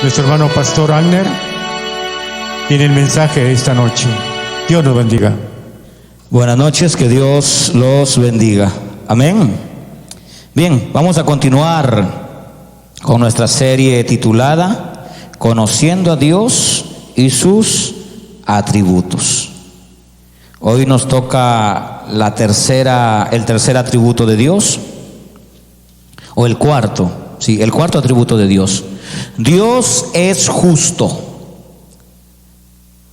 Nuestro hermano Pastor Agner tiene el mensaje esta noche. Dios nos bendiga. Buenas noches, que Dios los bendiga. Amén. Bien, vamos a continuar con nuestra serie titulada Conociendo a Dios y sus atributos. Hoy nos toca el tercer atributo de Dios, o el cuarto atributo de Dios. Dios es justo.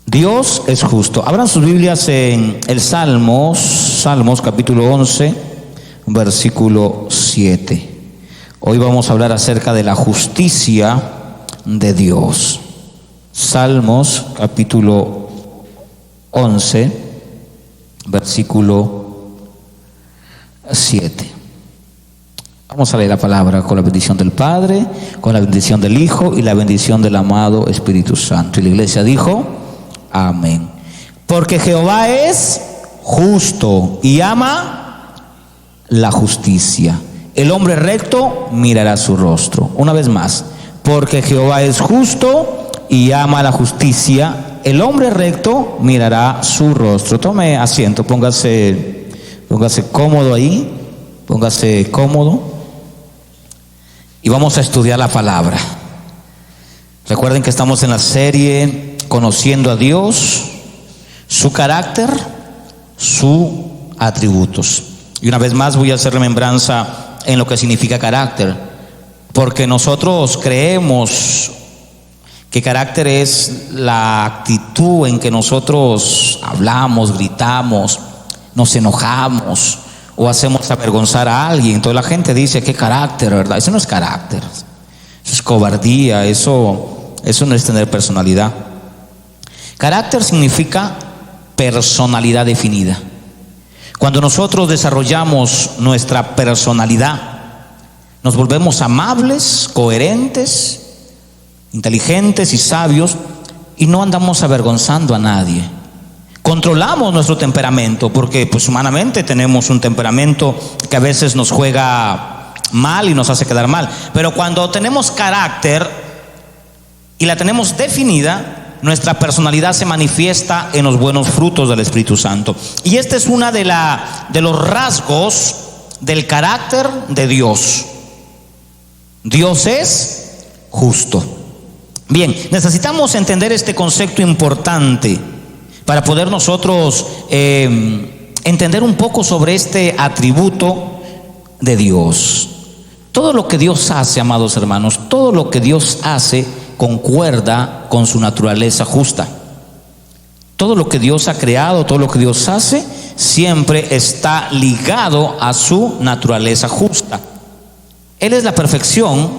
Dios es justo. Abran sus Biblias en el Salmos capítulo 11, versículo 7. Hoy vamos a hablar acerca de la justicia de Dios. Salmos capítulo 11, versículo 7. Vamos a leer la palabra con la bendición del Padre, con la bendición del Hijo y la bendición del amado Espíritu Santo. Y la iglesia dijo: amén. Porque Jehová es justo y ama la justicia. El hombre recto mirará su rostro. Una vez más. Porque Jehová es justo y ama la justicia. El hombre recto mirará su rostro. Tome asiento, póngase cómodo ahí. Póngase cómodo. Y vamos a estudiar la palabra. Recuerden que estamos en la serie Conociendo a Dios, su carácter, sus atributos. Y una vez más voy a hacer remembranza en lo que significa carácter, porque nosotros creemos que carácter es la actitud en que nosotros hablamos, gritamos, nos enojamos o hacemos avergonzar a alguien. Entonces la gente dice: ¿qué carácter, verdad? Eso no es carácter, eso es cobardía, eso no es tener personalidad. Carácter significa personalidad definida. Cuando nosotros desarrollamos nuestra personalidad, nos volvemos amables, coherentes, inteligentes y sabios, y no andamos avergonzando a nadie. Controlamos nuestro temperamento, porque pues humanamente tenemos un temperamento que a veces nos juega mal y nos hace quedar mal. Pero cuando tenemos carácter y la tenemos definida, nuestra personalidad se manifiesta en los buenos frutos del Espíritu Santo. Y este es una de los rasgos del carácter de Dios. Dios es justo. Bien, necesitamos entender este concepto importante para poder nosotros entender un poco sobre este atributo de Dios. Todo lo que Dios hace, amados hermanos, todo lo que Dios hace concuerda con su naturaleza justa. Todo lo que Dios ha creado, todo lo que Dios hace, siempre está ligado a su naturaleza justa. Él es la perfección,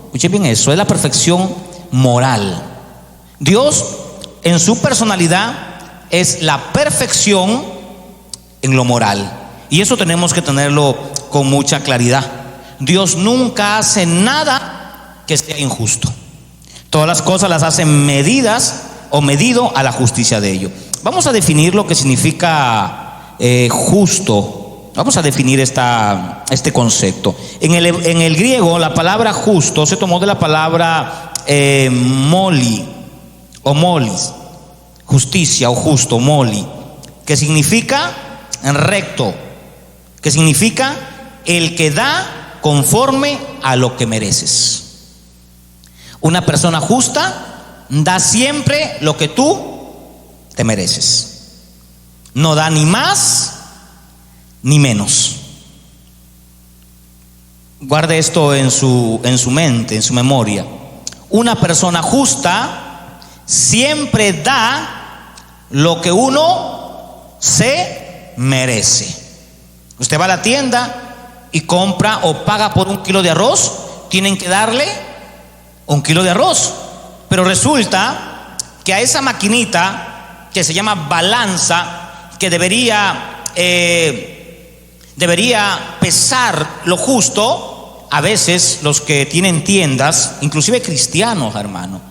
escuchen bien eso, es la perfección moral. Dios en su personalidad es la perfección en lo moral. Y eso tenemos que tenerlo con mucha claridad. Dios nunca hace nada que sea injusto. Todas las cosas las hacen medidas o medido a la justicia de ello. Vamos a definir lo que significa justo. Vamos a definir este concepto. En el griego, la palabra justo se tomó de la palabra moli o molis, justicia o justo, moli, que significa recto, que significa el que da conforme a lo que mereces. Una persona justa da siempre lo que tú te mereces. No da ni más ni menos. Guarde esto en su mente, en su memoria. Una persona justa siempre da lo que uno se merece. Usted va a la tienda y compra o paga por 1 kilo de arroz, tienen que darle 1 kilo de arroz. Pero resulta que a esa maquinita que se llama balanza, que debería pesar lo justo, a veces los que tienen tiendas, inclusive cristianos, hermano,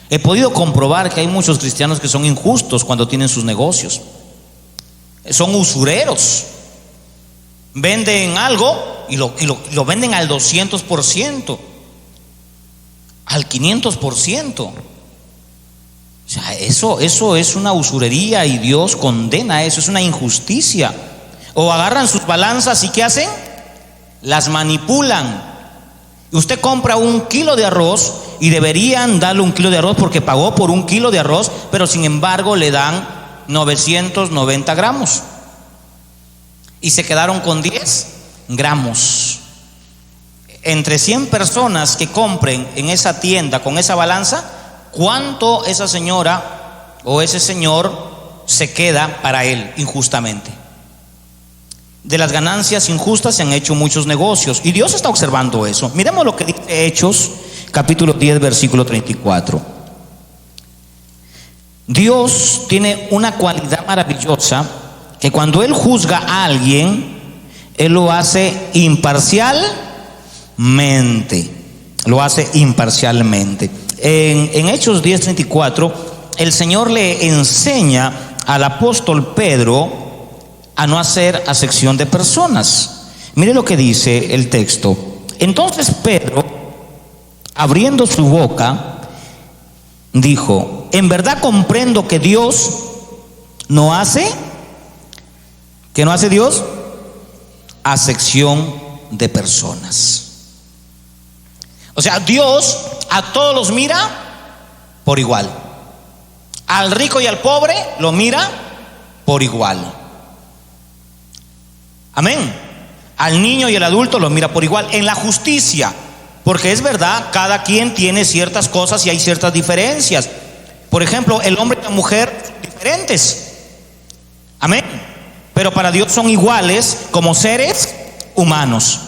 he podido comprobar que hay muchos cristianos que son injustos cuando tienen sus negocios. Son usureros. Venden algo y lo venden al 200%. al 500%. O sea, eso es una usurería y Dios condena eso, es una injusticia. O agarran sus balanzas y ¿qué hacen? Las manipulan. Usted compra 1 kilo de arroz y deberían darle 1 kilo de arroz porque pagó por 1 kilo de arroz, pero sin embargo le dan 990 gramos y se quedaron con 10 gramos. Entre 100 personas que compren en esa tienda con esa balanza, ¿cuánto esa señora o ese señor se queda para él injustamente? De las ganancias injustas se han hecho muchos negocios y Dios está observando eso. Miremos lo que dice Hechos capítulo 10 versículo 34. Dios tiene una cualidad maravillosa, que cuando Él juzga a alguien, Él lo hace imparcialmente. Lo hace imparcialmente. En Hechos 10:34, el Señor le enseña al apóstol Pedro a no hacer acepción de personas. Mire lo que dice el texto. Entonces Pedro, abriendo su boca, dijo: en verdad comprendo que Dios no hace, ¿qué no hace Dios? Acepción de personas. O sea, Dios a todos los mira por igual. Al rico y al pobre lo mira por igual. Amén. Al niño y al adulto lo mira por igual. En la justicia, porque es verdad, cada quien tiene ciertas cosas y hay ciertas diferencias. Por ejemplo, el hombre y la mujer son diferentes. Amén. Pero para Dios son iguales como seres humanos.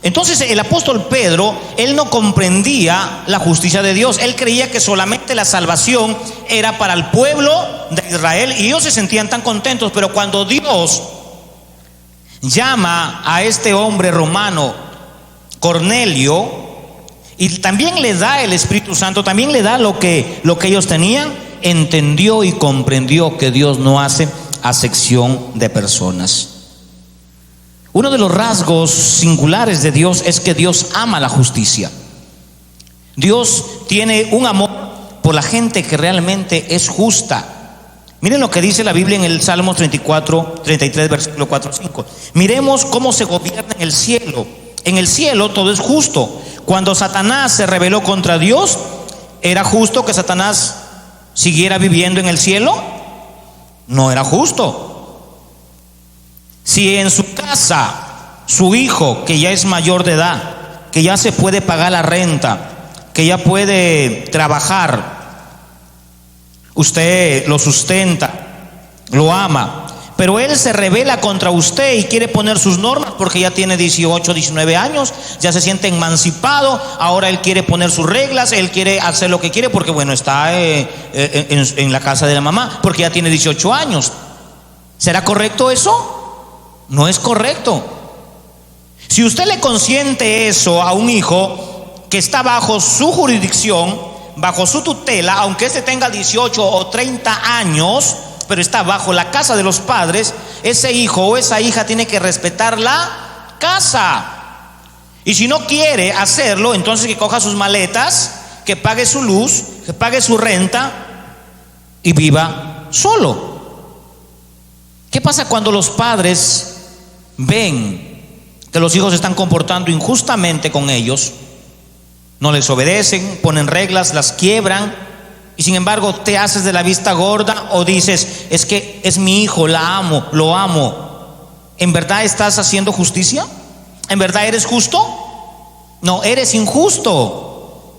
Entonces el apóstol Pedro, él no comprendía la justicia de Dios. Él creía que solamente la salvación era para el pueblo de Israel y ellos se sentían tan contentos. Pero cuando Dios llama a este hombre romano Cornelio y también le da el Espíritu Santo, también le da lo que ellos tenían, entendió y comprendió que Dios no hace acepción de personas. Uno de los rasgos singulares de Dios es que Dios ama la justicia. Dios tiene un amor por la gente que realmente es justa. Miren lo que dice la Biblia en el Salmos 33 versículo 4-5. Miremos cómo se gobierna en el cielo. En el cielo todo es justo. Cuando Satanás se rebeló contra Dios, ¿era justo que Satanás siguiera viviendo en el cielo? No era justo. Si en su casa su hijo, que ya es mayor de edad, que ya se puede pagar la renta, que ya puede trabajar, usted lo sustenta, lo ama, pero él se rebela contra usted y quiere poner sus normas porque ya tiene 18, 19 años, ya se siente emancipado, ahora él quiere poner sus reglas, él quiere hacer lo que quiere porque bueno, está en la casa de la mamá, porque ya tiene 18 años. ¿Será correcto eso? No es correcto. Si usted le consiente eso a un hijo que está bajo su jurisdicción, bajo su tutela, aunque éste tenga 18 o 30 años, pero está bajo la casa de los padres, ese hijo o esa hija tiene que respetar la casa. Y si no quiere hacerlo, entonces que coja sus maletas, que pague su luz, que pague su renta y viva solo. ¿Qué pasa cuando los padres ven que los hijos se están comportando injustamente con ellos? No les obedecen, ponen reglas, las quiebran, y sin embargo te haces de la vista gorda o dices: es que es mi hijo, la amo, lo amo. ¿En verdad estás haciendo justicia? ¿En verdad eres justo? No, eres injusto.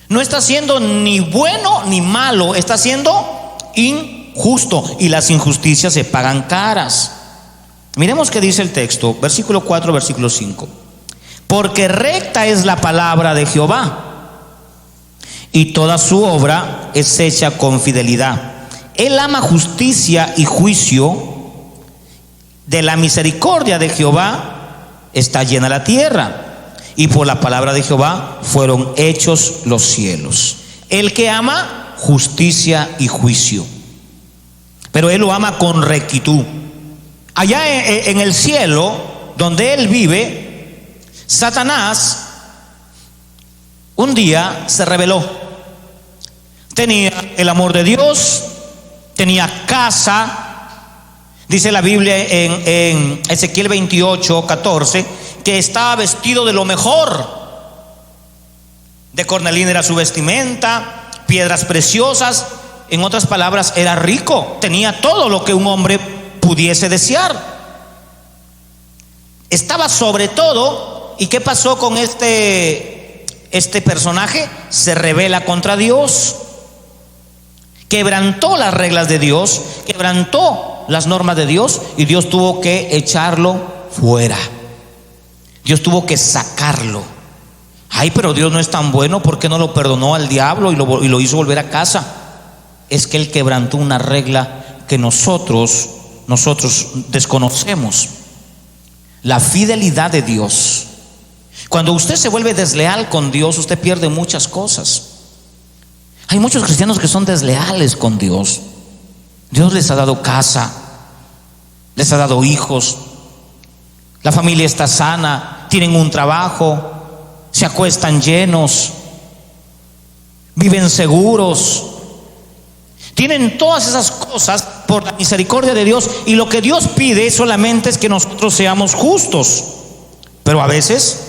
No estás siendo ni bueno ni malo, estás siendo injusto, y las injusticias se pagan caras. Miremos qué dice el texto, versículo 4, versículo 5. Porque recta es la palabra de Jehová, y toda su obra es hecha con fidelidad. Él ama justicia y juicio. De la misericordia de Jehová está llena la tierra, y por la palabra de Jehová fueron hechos los cielos. El que ama justicia y juicio, pero él lo ama con rectitud. Allá en el cielo donde él vive, Satanás un día se rebeló. Tenía el amor de Dios, tenía casa. Dice la Biblia en Ezequiel 28:14 que estaba vestido de lo mejor. De cornalina era su vestimenta, piedras preciosas. En otras palabras, era rico, tenía todo lo que un hombre pudiese desear. Estaba sobre todo. ¿Y qué pasó con este personaje? Se rebela contra Dios, quebrantó las reglas de Dios, quebrantó las normas de Dios, y Dios tuvo que echarlo fuera. Dios tuvo que sacarlo. Ay, pero Dios no es tan bueno, ¿por qué no lo perdonó al diablo y lo hizo volver a casa? Es que Él quebrantó una regla que nosotros desconocemos: la fidelidad de Dios. Cuando usted se vuelve desleal con Dios, usted pierde muchas cosas. Hay muchos cristianos que son desleales con Dios. Dios les ha dado casa, les ha dado hijos, la familia está sana, tienen un trabajo, se acuestan llenos, viven seguros, tienen todas esas cosas por la misericordia de Dios, y lo que Dios pide solamente es que nosotros seamos justos. Pero a veces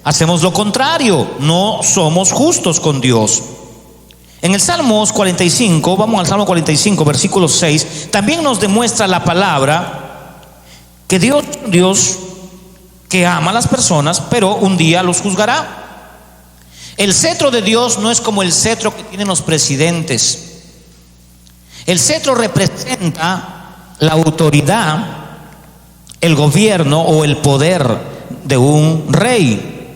hacemos lo contrario, no somos justos con Dios. En el Salmos 45, vamos al Salmo 45, versículo 6, también nos demuestra la palabra que Dios que ama a las personas, pero un día los juzgará. El cetro de Dios no es como el cetro que tienen los presidentes. El cetro representa la autoridad, el gobierno o el poder de un rey.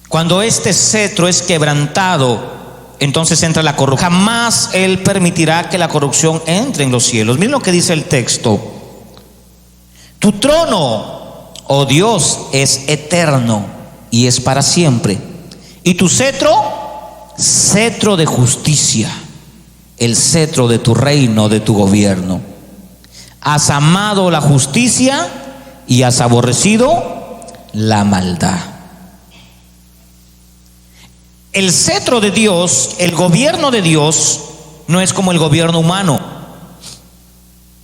Cuando este cetro es quebrantado, entonces entra la corrupción. Jamás Él permitirá que la corrupción entre en los cielos. Miren lo que dice el texto: tu trono, oh Dios, es eterno y es para siempre, y tu cetro, cetro de justicia, el cetro de tu reino, de tu gobierno. Has amado la justicia y has aborrecido la maldad. El cetro de Dios, el gobierno de Dios, no es como el gobierno humano.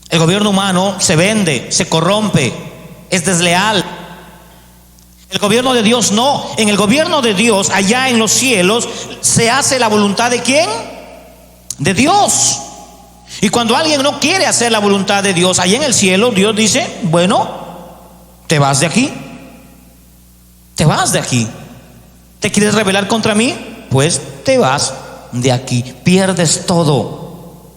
El gobierno humano se vende, se corrompe, es desleal. El gobierno de Dios no. En el gobierno de Dios, allá en los cielos, se hace la voluntad ¿de quién? De Dios. Y cuando alguien no quiere hacer la voluntad de Dios, allá en el cielo, Dios dice: bueno, te vas de aquí. Te vas de aquí. ¿Te quieres rebelar contra mí? Pues te vas de aquí, pierdes todo.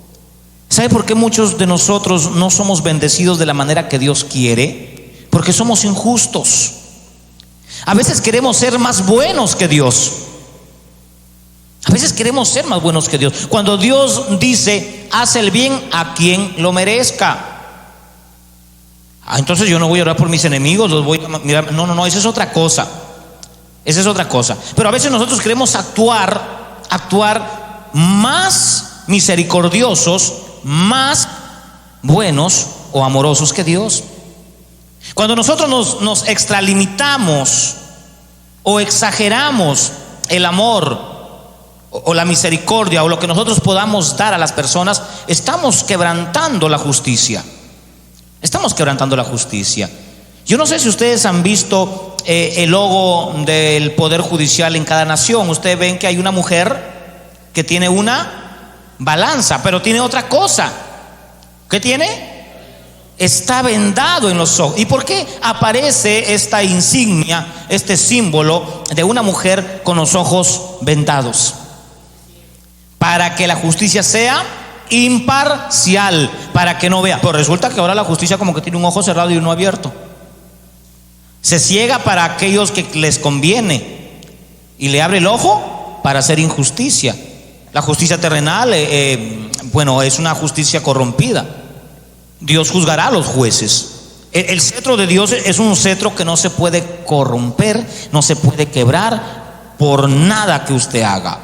¿Sabe por qué muchos de nosotros no somos bendecidos de la manera que Dios quiere? Porque somos injustos. A veces queremos ser más buenos que Dios. A veces queremos ser más buenos que Dios. Cuando Dios dice: haz el bien a quien lo merezca. Entonces yo no voy a orar por mis enemigos, los voy a mirar. No, esa es otra cosa. Esa es otra cosa. Pero a veces nosotros queremos actuar más misericordiosos, más buenos o amorosos que Dios. Cuando nosotros nos extralimitamos o exageramos el amor o la misericordia o lo que nosotros podamos dar a las personas, estamos quebrantando la justicia. Estamos quebrantando la justicia. Yo no sé si ustedes han visto el logo del Poder Judicial en cada nación. Ustedes ven que hay una mujer que tiene una balanza, pero tiene otra cosa. ¿Qué tiene? Está vendado en los ojos. ¿Y por qué aparece esta insignia, este símbolo de una mujer con los ojos vendados? Para que la justicia sea imparcial, para que no vea. Pero resulta que ahora la justicia como que tiene un ojo cerrado y uno abierto. Se ciega para aquellos que les conviene y le abre el ojo para hacer injusticia. La justicia terrenal, es una justicia corrompida. Dios juzgará a los jueces. El cetro de Dios es un cetro que no se puede corromper, no se puede quebrar por nada que usted haga.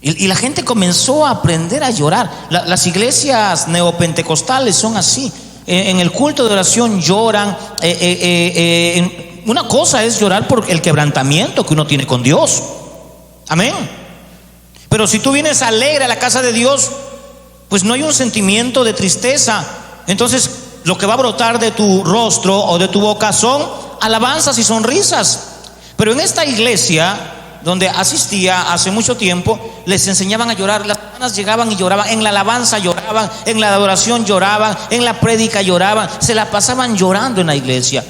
Y la gente comenzó a aprender a llorar. Las iglesias neopentecostales son así. En el culto de oración lloran, una cosa es llorar por el quebrantamiento que uno tiene con Dios. Amén. Pero si tú vienes alegre a la casa de Dios, pues no hay un sentimiento de tristeza. Entonces lo que va a brotar de tu rostro o de tu boca son alabanzas y sonrisas. Pero en esta iglesia donde asistía hace mucho tiempo, les enseñaban a llorar. Las hermanas llegaban y lloraban, en la alabanza lloraban, en la adoración lloraban, en la prédica lloraban, se la pasaban llorando en la iglesia.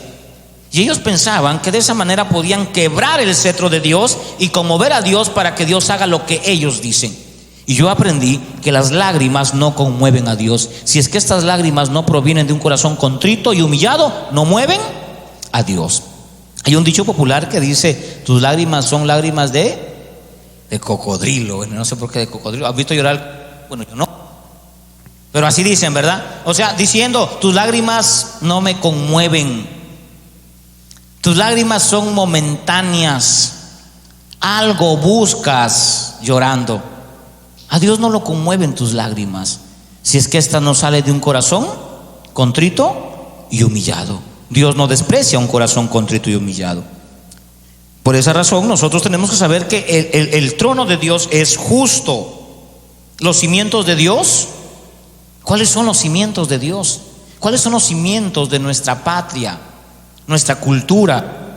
Y ellos pensaban que de esa manera podían quebrar el cetro de Dios y conmover a Dios para que Dios haga lo que ellos dicen. Y yo aprendí que las lágrimas no conmueven a Dios. Si es que estas lágrimas no provienen de un corazón contrito y humillado, no mueven a Dios. Hay un dicho popular que dice: tus lágrimas son lágrimas de cocodrilo. Bueno, no sé por qué de cocodrilo. ¿Has visto llorar? Bueno, yo no. Pero así dicen, ¿verdad? O sea, diciendo: tus lágrimas no me conmueven. Tus lágrimas son momentáneas. Algo buscas llorando. A Dios no lo conmueven tus lágrimas, si es que esta no sale de un corazón contrito y humillado. Dios no desprecia un corazón contrito y humillado. Por esa razón nosotros tenemos que saber que el trono de Dios es justo. Los cimientos de Dios, ¿cuáles son los cimientos de Dios? ¿Cuáles son los cimientos de nuestra patria, nuestra cultura,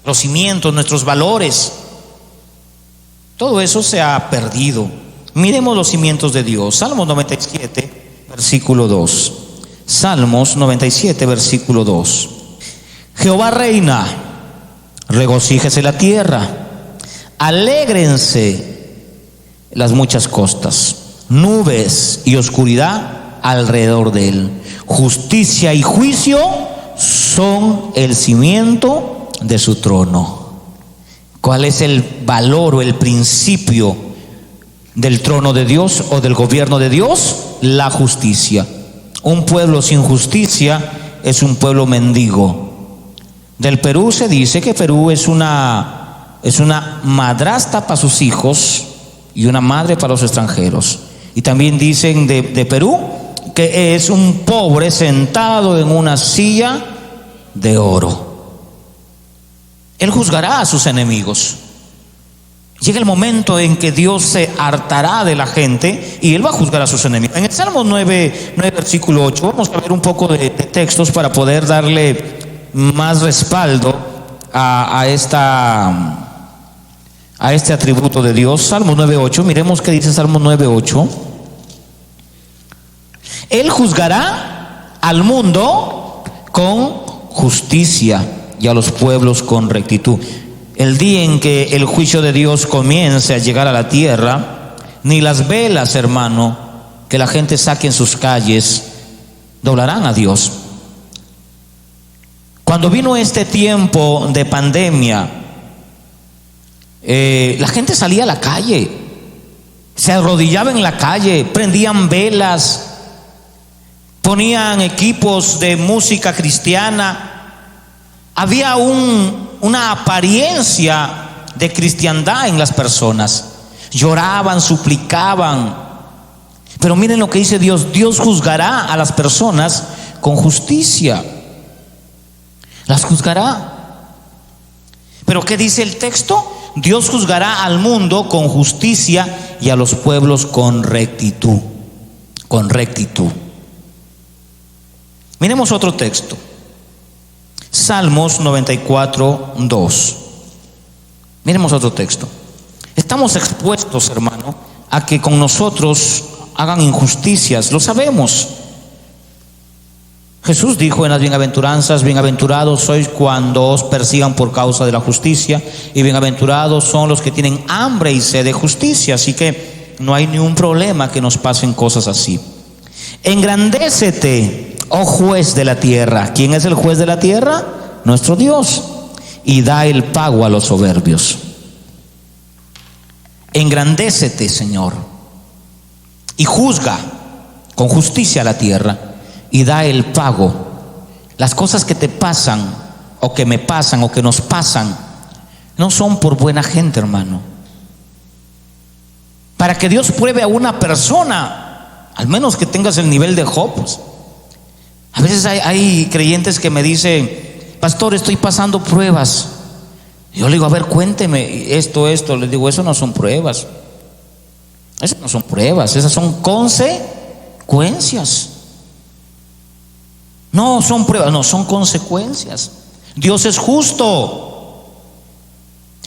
los cimientos, nuestros valores? Todo eso se ha perdido. Miremos los cimientos de Dios. Salmos 97, versículo 2. Salmos 97, versículo 2. Jehová reina, regocíjese la tierra, alégrense las muchas costas, nubes y oscuridad alrededor de él. Justicia y juicio son el cimiento de su trono. ¿Cuál es el valor o el principio del trono de Dios o del gobierno de Dios? La justicia. Un pueblo sin justicia es un pueblo mendigo. Del Perú se dice que Perú es una madrastra para sus hijos y una madre para los extranjeros. Y también dicen de Perú que es un pobre sentado en una silla de oro. Él juzgará a sus enemigos. Llega el momento en que Dios se hartará de la gente y Él va a juzgar a sus enemigos. En el Salmo 9 versículo 8, vamos a ver un poco de textos para poder darle más respaldo a este atributo de Dios. Salmo 9:8, miremos qué dice Salmo 9:8. Él juzgará al mundo con justicia y a los pueblos con rectitud. El día en que el juicio de Dios comience a llegar a la tierra, ni las velas, hermano, que la gente saque en sus calles, doblarán a Dios. Cuando vino este tiempo de pandemia, la gente salía a la calle, se arrodillaba en la calle, prendían velas, ponían equipos de música cristiana. Había una apariencia de cristiandad en las personas. Lloraban, suplicaban. Pero miren lo que dice Dios: Dios juzgará a las personas con justicia. Las juzgará. Pero ¿qué dice el texto? Dios juzgará al mundo con justicia y a los pueblos con rectitud. Con rectitud. Miremos otro texto. Salmos 94:2. Miremos otro texto. Estamos expuestos, hermano, a que con nosotros hagan injusticias, lo sabemos. Jesús dijo en las bienaventuranzas: bienaventurados sois cuando os persigan por causa de la justicia, y bienaventurados son los que tienen hambre y sed de justicia. Así que no hay ningún problema que nos pasen cosas así. Engrandécete, oh juez de la tierra. ¿Quién es el juez de la tierra? Nuestro Dios. Y da el pago a los soberbios. Engrandécete, Señor, y juzga con justicia a la tierra, y da el pago. Las cosas que te pasan, o que me pasan, o que nos pasan, no son por buena gente, hermano. Para que Dios pruebe a una persona, al menos que tengas el nivel de Job. A veces hay creyentes que me dicen: pastor, estoy pasando pruebas. Yo le digo, a ver, cuénteme esto. Le digo, eso no son pruebas. Esas no son pruebas, esas son consecuencias. No son pruebas, no, son consecuencias. Dios es justo.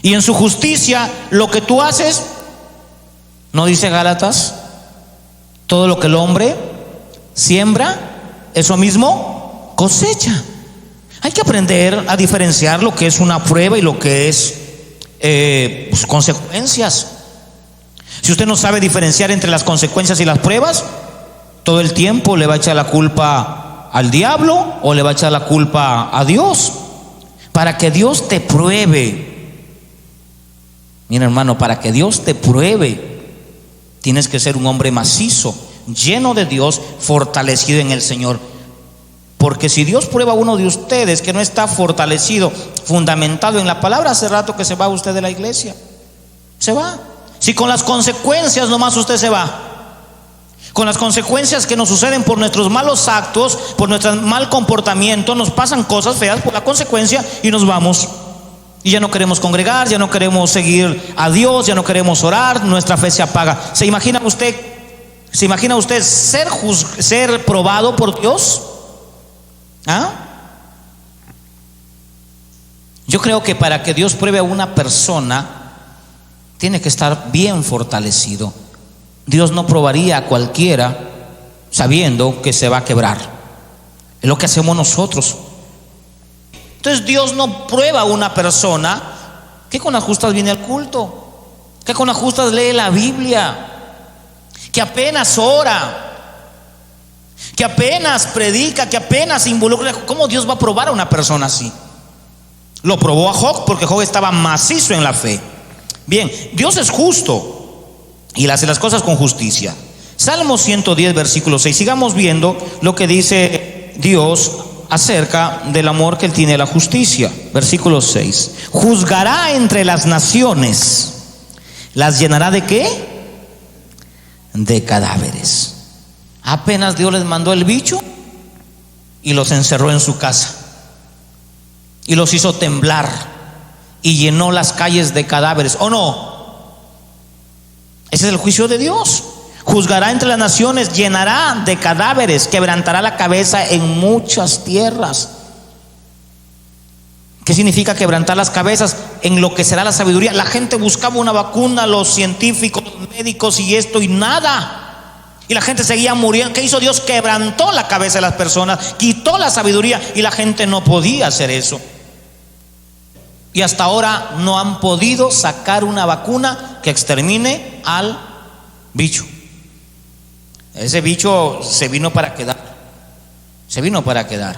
Y en su justicia, lo que tú haces, ¿no dice Gálatas? Todo lo que el hombre siembra, eso mismo cosecha. Hay que aprender a diferenciar lo que es una prueba y lo que es pues, consecuencias. Si usted no sabe diferenciar entre las consecuencias y las pruebas, todo el tiempo le va a echar la culpa al diablo o le va a echar la culpa a Dios. Para que Dios te pruebe, mira hermano, para que Dios te pruebe, tienes que ser un hombre macizo, lleno de Dios, fortalecido en el Señor. Porque si Dios prueba a uno de ustedes que no está fortalecido, fundamentado en la palabra, hace rato que se va usted de la iglesia. Se va. Si con las consecuencias nomás usted se va, con las consecuencias que nos suceden por nuestros malos actos, por nuestro mal comportamiento, nos pasan cosas feas por la consecuencia y nos vamos. Y ya no queremos congregar, ya no queremos seguir a Dios, ya no queremos orar, nuestra fe se apaga. ¿Se imagina usted ser probado por Dios? ¿Ah? Yo creo que para que Dios pruebe a una persona, tiene que estar bien fortalecido. Dios no probaría a cualquiera sabiendo que se va a quebrar. Es lo que hacemos nosotros. Entonces Dios no prueba a una persona que con las justas viene al culto, que con las justas lee la Biblia, que apenas ora, que apenas predica, que apenas se involucra. ¿Cómo Dios va a probar a una persona así? Lo probó a Job porque Job estaba macizo en la fe. Bien, Dios es justo y hace las cosas con justicia. Salmo 110, versículo 6. Sigamos viendo lo que dice Dios acerca del amor que Él tiene a la justicia. Versículo 6. Juzgará entre las naciones. ¿Las llenará de qué? De cadáveres. Apenas Dios les mandó el bicho y los encerró en su casa y los hizo temblar y llenó las calles de cadáveres. ¿O no? Ese es el juicio de Dios. Juzgará entre las naciones, llenará de cadáveres, quebrantará la cabeza en muchas tierras. ¿Qué significa quebrantar las cabezas? Enloquecerá la sabiduría. La gente buscaba una vacuna, los científicos, los médicos y esto y nada. Y la gente seguía muriendo. ¿Qué hizo Dios? Quebrantó la cabeza de las personas, quitó la sabiduría y la gente no podía hacer eso. Y hasta ahora no han podido sacar una vacuna que extermine al bicho. Ese bicho se vino para quedar. Se vino para quedar.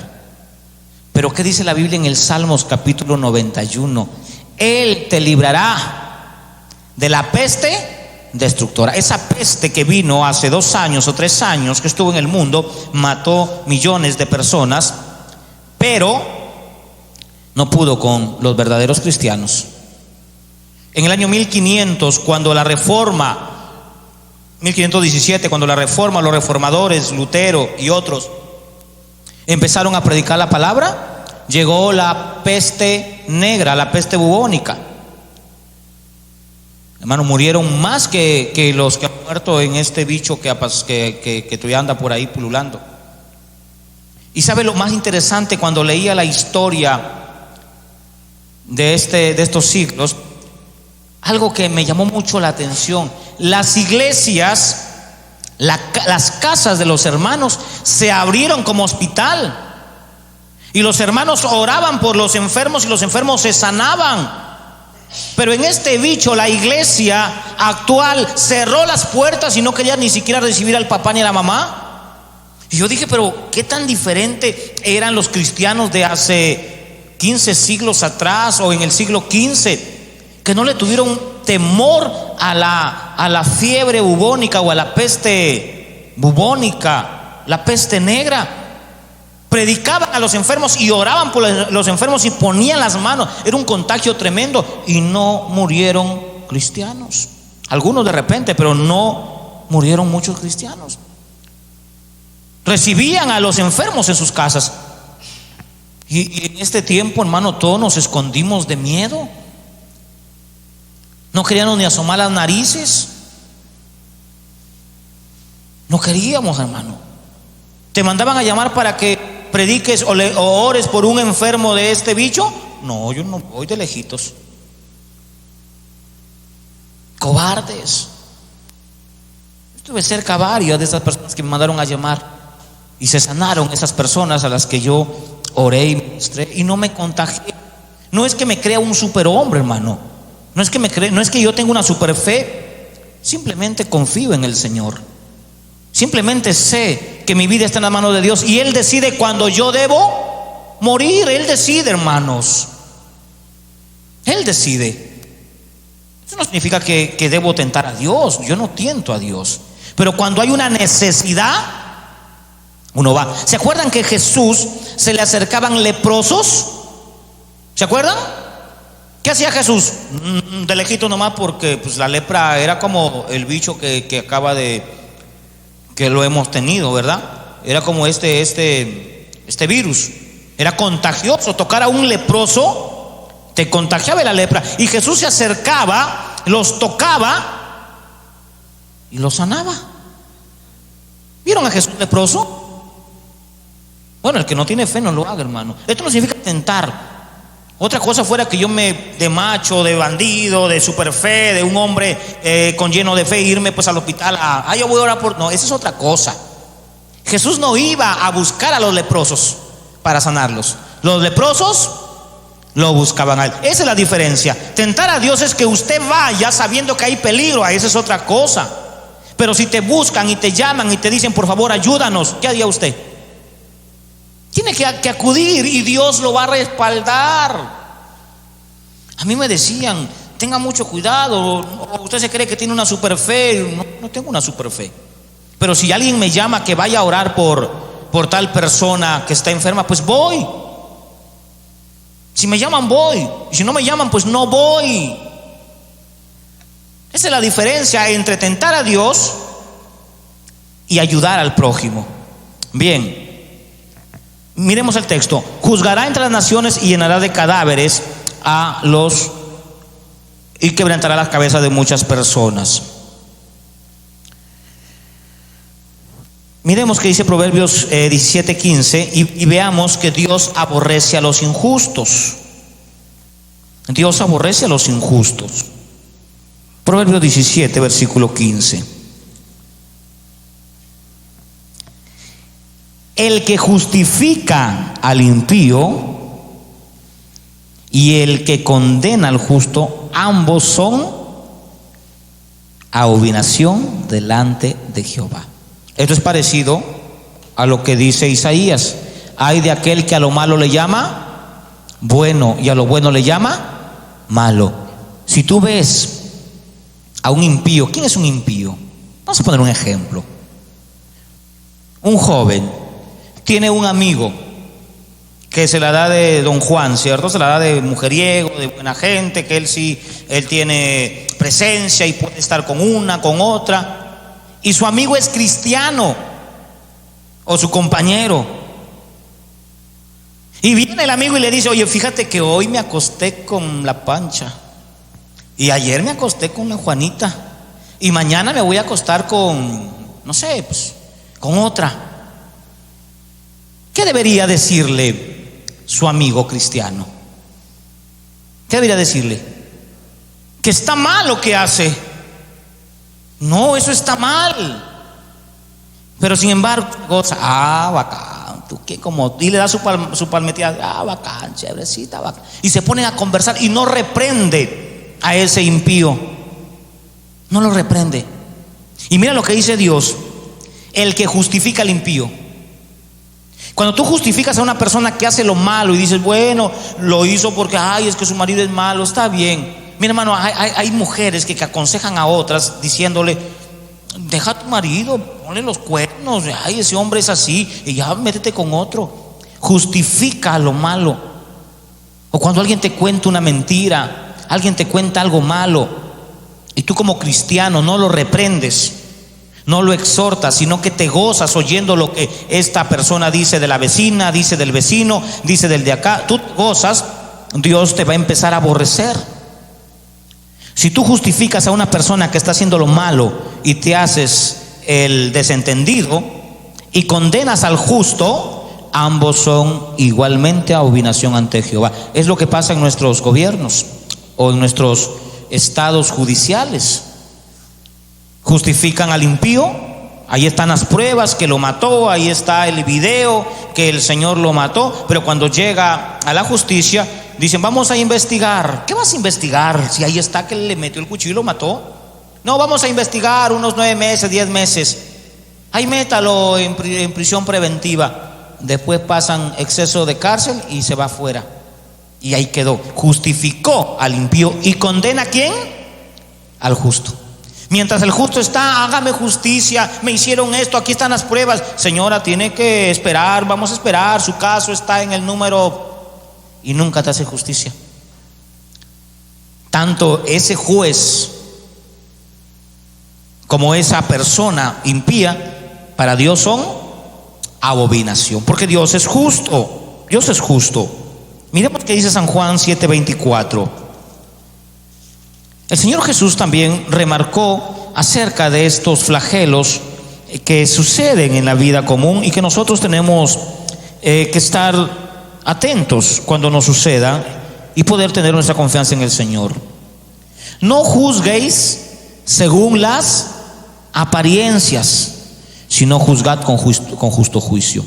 Pero ¿qué dice la Biblia en el Salmos capítulo 91? Él te librará de la peste destructora. Esa peste que vino hace 2 años o 3 años, que estuvo en el mundo, mató millones de personas, pero no pudo con los verdaderos cristianos. En el año 1500, cuando la reforma, 1517, cuando la reforma, los reformadores, Lutero y otros empezaron a predicar la palabra, llegó la peste negra, la peste bubónica. Hermano, murieron más que los que han muerto en este bicho que todavía anda por ahí pululando. Y sabe lo más interesante, cuando leía la historia de estos siglos, algo que me llamó mucho la atención: las iglesias, las casas de los hermanos se abrieron como hospital, y los hermanos oraban por los enfermos y los enfermos se sanaban. Pero en este bicho, la iglesia actual cerró las puertas y no quería ni siquiera recibir al papá ni a la mamá. Y yo dije, pero qué tan diferente eran los cristianos de hace 15 siglos atrás o en el siglo XV, que no le tuvieron temor a la fiebre bubónica o a la peste bubónica, la peste negra. Predicaban a los enfermos y oraban por los enfermos y ponían las manos. Era un contagio tremendo y no murieron cristianos. Algunos de repente, pero no murieron muchos cristianos. Recibían a los enfermos en sus casas. Y en este tiempo, hermano, todos nos escondimos de miedo. No queríamos ni asomar las narices. No queríamos, hermano. Te mandaban a llamar para que prediques o ores por un enfermo de este bicho. No, yo no voy, de lejitos. Cobardes. Estuve cerca a varias de esas personas que me mandaron a llamar, y se sanaron esas personas a las que yo oré y ministré, y no me contagié. No es que me crea un superhombre, hermano. No es que yo tenga una super fe. Simplemente confío en el Señor. Simplemente sé que mi vida está en la mano de Dios, y Él decide cuando yo debo morir. Él decide, hermanos. Él decide. Eso no significa que debo tentar a Dios. Yo no tiento a Dios. Pero cuando hay una necesidad, uno va. ¿Se acuerdan que Jesús se le acercaban leprosos? ¿Se acuerdan? ¿Qué hacía Jesús? De lejito nomás, porque pues la lepra era como el bicho que acaba de, que lo hemos tenido, ¿verdad? Era como este virus. Era contagioso. Tocar a un leproso te contagiaba la lepra. Y Jesús se acercaba, los tocaba y los sanaba. ¿Vieron a Jesús leproso? Bueno, el que no tiene fe no lo haga, hermano. Esto no significa tentar. Otra cosa fuera que yo de macho, de bandido, de super fe, de un hombre con lleno de fe, irme pues al hospital yo voy a orar por... No, esa es otra cosa. Jesús no iba a buscar a los leprosos para sanarlos. Los leprosos lo buscaban a Él. Esa es la diferencia. Tentar a Dios es que usted vaya sabiendo que hay peligro. Esa es otra cosa. Pero si te buscan y te llaman y te dicen, por favor, ayúdanos, ¿qué haría usted? Tiene que acudir, y Dios lo va a respaldar. A mí me decían, tenga mucho cuidado, usted se cree que tiene una super fe. No tengo una super fe. Pero si alguien me llama que vaya a orar por tal persona que está enferma, pues voy. Si me llaman, voy. Y si no me llaman, pues no voy. Esa es la diferencia entre tentar a Dios y ayudar al prójimo. Bien, miremos el texto. Juzgará entre las naciones y llenará de cadáveres y quebrantará las cabezas de muchas personas. Miremos que dice Proverbios 17:15 y veamos que Dios aborrece a los injustos. Dios aborrece a los injustos. Proverbios 17, versículo 15. El que justifica al impío y el que condena al justo, ambos son abominación delante de Jehová. Esto es parecido a lo que dice Isaías. Hay de aquel que a lo malo le llama bueno y a lo bueno le llama malo. Si tú ves a un impío, ¿quién es un impío? Vamos a poner un ejemplo. Un joven tiene un amigo que se la da de don Juan, ¿cierto? Se la da de mujeriego, de buena gente, que él tiene presencia y puede estar con una, con otra. Y su amigo es cristiano, o su compañero. Y viene el amigo y le dice, oye, fíjate que hoy me acosté con la Pancha, y ayer me acosté con la Juanita, y mañana me voy a acostar con, no sé, pues, con otra. ¿Qué debería decirle su amigo cristiano? ¿Qué debería decirle? Que está mal lo que hace. No, eso está mal. Pero sin embargo, goza, bacán, tú qué, como, y le da su palmeteada, bacán, chéverecita, bacán. Y se ponen a conversar y no reprende a ese impío. No lo reprende. Y mira lo que dice Dios: el que justifica al impío. Cuando tú justificas a una persona que hace lo malo y dices, bueno, lo hizo porque es que su marido es malo, está bien. Mira, hermano, hay mujeres que aconsejan a otras diciéndole, deja a tu marido, ponle los cuernos, ese hombre es así, y ya métete con otro. Justifica lo malo. O cuando alguien te cuenta una mentira, alguien te cuenta algo malo, y tú como cristiano no lo reprendes, no lo exhortas, sino que te gozas oyendo lo que esta persona dice de la vecina, dice del vecino, dice del de acá, tú te gozas, Dios te va a empezar a aborrecer. Si tú justificas a una persona que está haciendo lo malo y te haces el desentendido y condenas al justo, ambos son igualmente abominación ante Jehová. Es lo que pasa en nuestros gobiernos o en nuestros estados judiciales. Justifican al impío, ahí están las pruebas que lo mató, ahí está el video que el Señor lo mató, pero cuando llega a la justicia dicen: vamos a investigar. ¿Qué vas a investigar si ahí está que le metió el cuchillo y lo mató? No, vamos a investigar unos 9 meses, 10 meses. Ahí métalo en prisión preventiva. Después pasan exceso de cárcel y se va afuera. Y ahí quedó. Justificó al impío y condena ¿a quién? Al justo. Mientras el justo está: hágame justicia, me hicieron esto, aquí están las pruebas. Señora, tiene que esperar, vamos a esperar, su caso está en el número. Y nunca te hace justicia. Tanto ese juez como esa persona impía para Dios son abominación, porque Dios es justo. Dios es justo. Miremos qué dice San Juan 7:24. El Señor Jesús también remarcó acerca de estos flagelos que suceden en la vida común y que nosotros tenemos que estar atentos cuando nos suceda y poder tener nuestra confianza en el Señor. No juzguéis según las apariencias, sino juzgad con justo juicio.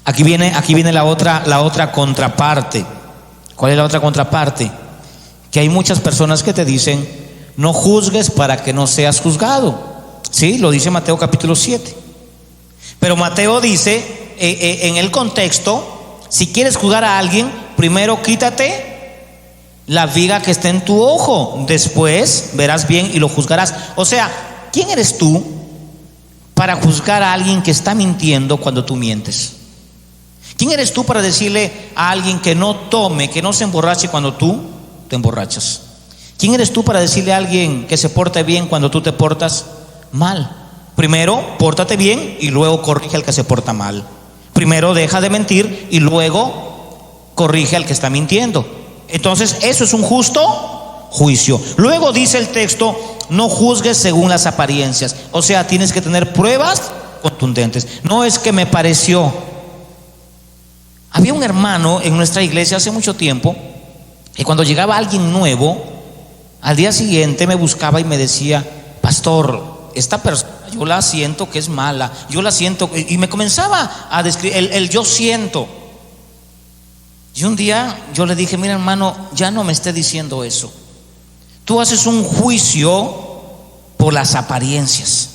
Aquí viene la otra contraparte. ¿Cuál es la otra contraparte? Que hay muchas personas que te dicen: no juzgues para que no seas juzgado. Sí, lo dice Mateo capítulo 7. Pero Mateo dice en el contexto: si quieres juzgar a alguien, primero quítate la viga que está en tu ojo, después verás bien y lo juzgarás. O sea, ¿quién eres tú para juzgar a alguien que está mintiendo cuando tú mientes? ¿Quién eres tú para decirle a alguien que no tome, que no se emborrache cuando tú te emborrachas? ¿Quién eres tú para decirle a alguien que se porte bien cuando tú te portas mal? Primero, pórtate bien y luego corrige al que se porta mal. Primero, deja de mentir y luego corrige al que está mintiendo. Entonces, eso es un justo juicio. Luego dice el texto: no juzgues según las apariencias. O sea, tienes que tener pruebas contundentes. No es que me pareció. Había un hermano en nuestra iglesia hace mucho tiempo que cuando llegaba alguien nuevo, al día siguiente me buscaba y me decía: pastor, esta persona yo la siento que es mala, yo la siento, y me comenzaba a describir el yo siento. Y un día yo le dije: mira, hermano, ya no me esté diciendo eso. Tú haces un juicio por las apariencias.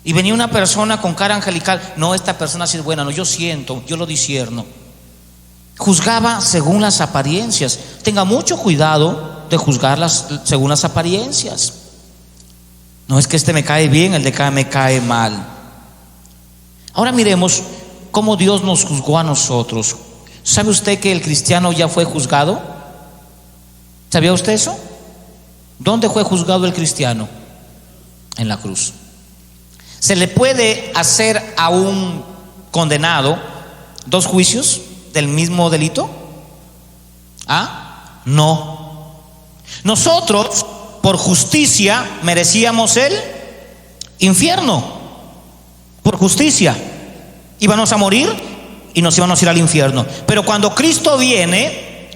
Y venía una persona con cara angelical: no, esta persona sí es buena, no, yo siento, yo lo discierno. Juzgaba según las apariencias. Tenga mucho cuidado de juzgarlas según las apariencias. No es que este me cae bien, el de acá me cae mal. Ahora miremos cómo Dios nos juzgó a nosotros. ¿Sabe usted que el cristiano ya fue juzgado? ¿Sabía usted eso? ¿Dónde fue juzgado el cristiano? En la cruz. ¿Se le puede hacer a un condenado 2 juicios del mismo delito? No. Nosotros, por justicia, merecíamos el infierno. Por justicia íbamos a morir y nos íbamos a ir al infierno. Pero cuando Cristo viene,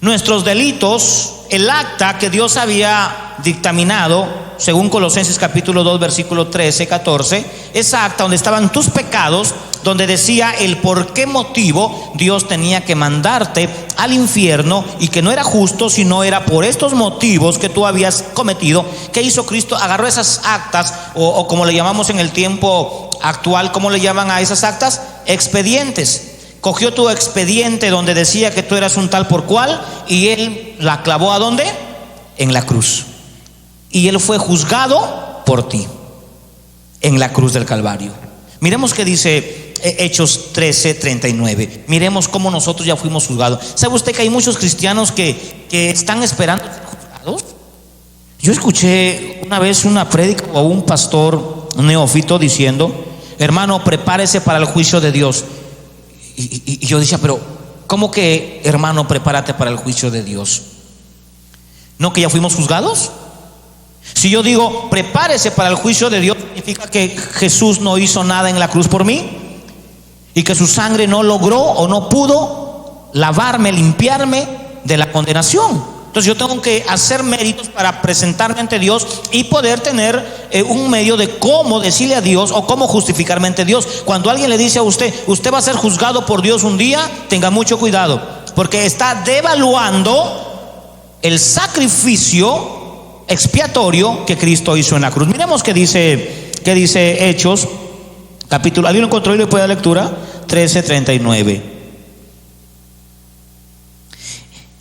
nuestros delitos, el acta que Dios había dictaminado, según Colosenses capítulo 2 versículo 13, 14, esa acta donde estaban tus pecados, donde decía el por qué motivo Dios tenía que mandarte al infierno y que no era justo, sino era por estos motivos que tú habías cometido. ¿Qué hizo Cristo? Agarró esas actas, o como le llamamos en el tiempo actual, ¿cómo le llaman a esas actas? Expedientes. Cogió tu expediente donde decía que tú eras un tal por cual y Él la clavó ¿a dónde? En la cruz. Y Él fue juzgado por ti en la cruz del Calvario. Miremos qué dice Hechos 13:39. Miremos cómo nosotros ya fuimos juzgados. ¿Sabe usted que hay muchos cristianos que están esperando ser juzgados? Yo escuché una vez una prédica o un pastor neófito diciendo: hermano, prepárese para el juicio de Dios. Y yo decía, pero ¿cómo que, hermano, prepárate para el juicio de Dios? ¿No que ya fuimos juzgados? Si yo digo prepárese para el juicio de Dios, significa que Jesús no hizo nada en la cruz por mí y que su sangre no logró o no pudo lavarme, limpiarme de la condenación. Entonces yo tengo que hacer méritos para presentarme ante Dios y poder tener un medio de cómo decirle a Dios o cómo justificarme ante Dios. Cuando alguien le dice a usted va a ser juzgado por Dios un día, tenga mucho cuidado, porque está devaluando el sacrificio expiatorio que Cristo hizo en la cruz. Miremos qué dice Hechos, capítulo, ¿alguien lo encontró y le puede dar lectura? 13:39.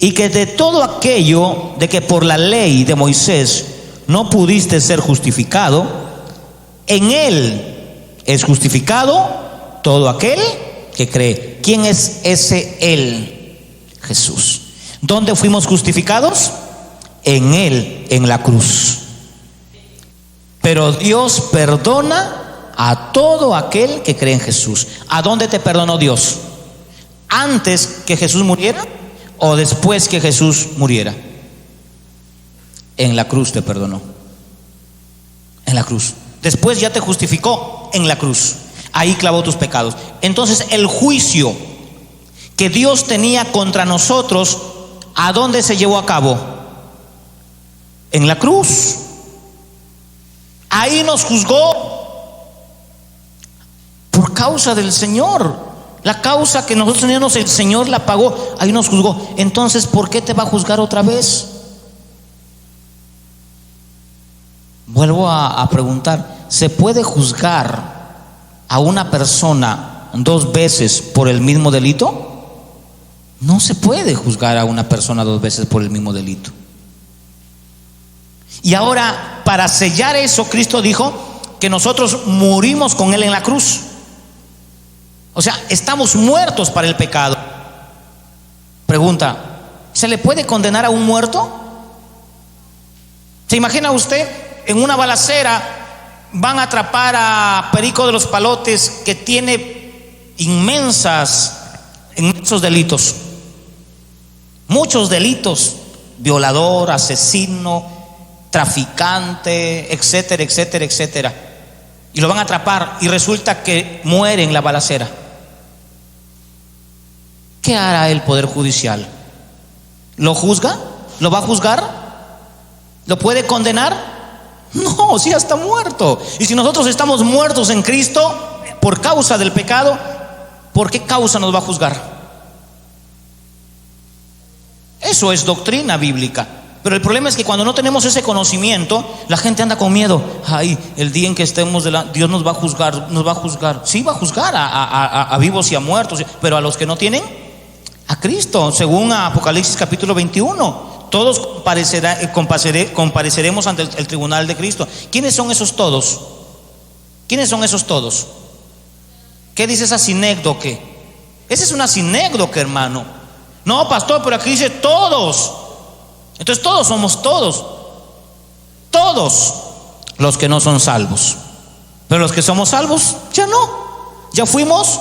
Y que de todo aquello de que por la ley de Moisés no pudiste ser justificado, en él es justificado todo aquel que cree. ¿Quién es ese él? Jesús. ¿Dónde fuimos justificados? En él, en la cruz. Pero Dios perdona a todo aquel que cree en Jesús. ¿A dónde te perdonó Dios? ¿Antes que Jesús muriera o después que Jesús muriera? En la cruz te perdonó. En la cruz. Después ya te justificó en la cruz. Ahí clavó tus pecados. Entonces el juicio que Dios tenía contra nosotros, ¿a dónde se llevó a cabo? En la cruz. Ahí nos juzgó por causa del Señor. La causa que nosotros teníamos, el Señor la pagó. Ahí nos juzgó. Entonces, ¿por qué te va a juzgar otra vez? Vuelvo a preguntar: ¿se puede juzgar a una persona 2 veces por el mismo delito? No se puede juzgar a una persona 2 veces por el mismo delito. Y ahora, para sellar eso, Cristo dijo que nosotros morimos con Él en la cruz. O sea, estamos muertos para el pecado. Pregunta: ¿se le puede condenar a un muerto? ¿Se imagina usted en una balacera van a atrapar a Perico de los Palotes, que tiene inmensos delitos? Muchos delitos: violador, asesino, traficante, etcétera, etcétera, etcétera. Y lo van a atrapar y resulta que muere en la balacera. ¿Qué hará el Poder Judicial? ¿Lo juzga? ¿Lo va a juzgar? ¿Lo puede condenar? No, si ya está muerto. Y si nosotros estamos muertos en Cristo por causa del pecado, ¿por qué causa nos va a juzgar? Eso es doctrina bíblica. Pero el problema es que cuando no tenemos ese conocimiento, la gente anda con miedo. Ay, el día en que estemos Dios nos va a juzgar, nos va a juzgar. Sí, va a juzgar a vivos y a muertos, pero a los que no tienen a Cristo, según Apocalipsis capítulo 21, todos compareceremos ante el tribunal de Cristo. ¿Quiénes son esos todos? ¿Quiénes son esos todos? ¿Qué dice esa sinécdoque? Esa es una sinécdoque, hermano. No, pastor, pero aquí dice todos. Entonces todos somos todos los que no son salvos. Pero los que somos salvos, ya no, ya fuimos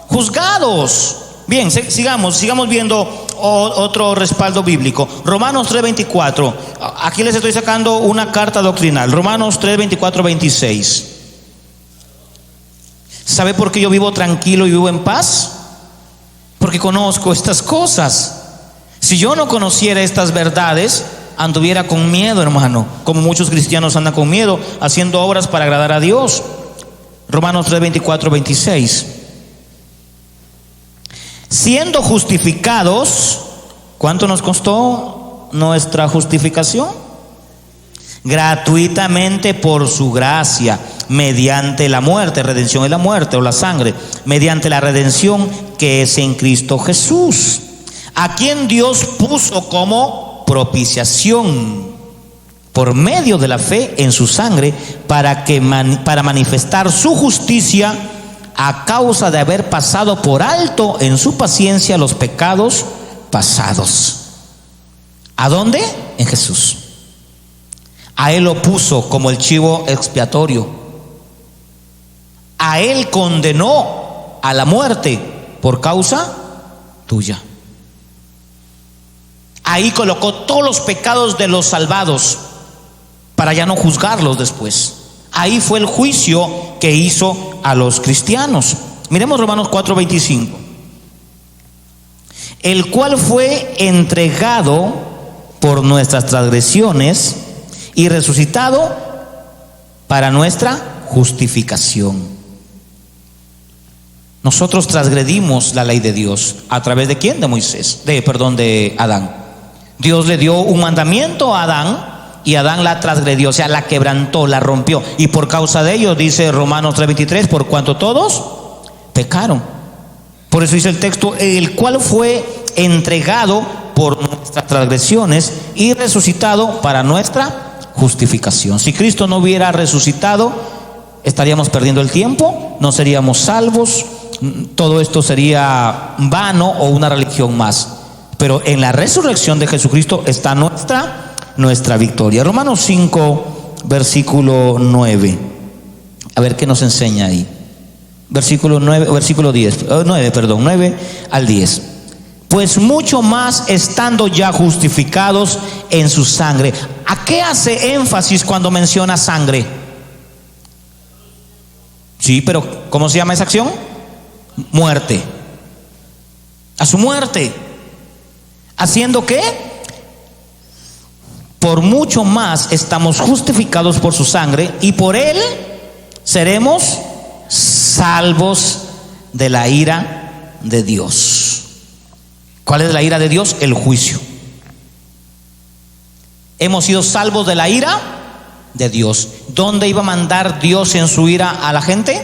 juzgados. Bien, sigamos viendo otro respaldo bíblico. Romanos 3:24. Aquí les estoy sacando una carta doctrinal. Romanos 3:24-26. ¿Sabe por qué yo vivo tranquilo y vivo en paz? Porque conozco estas cosas. Si yo no conociera estas verdades, anduviera con miedo, hermano, como muchos cristianos andan con miedo, haciendo obras para agradar a Dios. Romanos 3:24-26. Siendo justificados, ¿cuánto nos costó nuestra justificación? Gratuitamente por su gracia, mediante la muerte. Redención es la muerte o la sangre. Mediante la redención que es en Cristo Jesús, a quien Dios puso como propiciación por medio de la fe en su sangre, para manifestar su justicia, a causa de haber pasado por alto en su paciencia los pecados pasados. ¿A dónde? En Jesús. A Él lo puso como el chivo expiatorio. A Él condenó a la muerte por causa tuya. Ahí colocó todos los pecados de los salvados para ya no juzgarlos después. Ahí fue el juicio que hizo a los cristianos. Miremos Romanos 4:25. El cual fue entregado por nuestras transgresiones y resucitado para nuestra justificación. Nosotros transgredimos la ley de Dios. ¿A través de quién? De Moisés, de Adán. Dios le dio un mandamiento a Adán y Adán la transgredió, o sea, la quebrantó, la rompió. Y por causa de ello, dice Romanos 3:23, por cuanto todos pecaron. Por eso dice el texto, el cual fue entregado por nuestras transgresiones y resucitado para nuestra justificación. Si Cristo no hubiera resucitado, estaríamos perdiendo el tiempo, no seríamos salvos, todo esto sería vano o una religión más. Pero en la resurrección de Jesucristo está nuestra victoria. Romanos 5, versículo 9. A ver qué nos enseña ahí. Versículo 9 al 10. Pues mucho más estando ya justificados en su sangre. ¿A qué hace énfasis cuando menciona sangre? Sí, pero ¿cómo se llama esa acción? Muerte. A su muerte. ¿Haciendo qué? Por mucho más estamos justificados por su sangre y por él seremos salvos de la ira de Dios. ¿Cuál es la ira de Dios? El juicio. Hemos sido salvos de la ira de Dios. ¿Dónde iba a mandar Dios en su ira a la gente?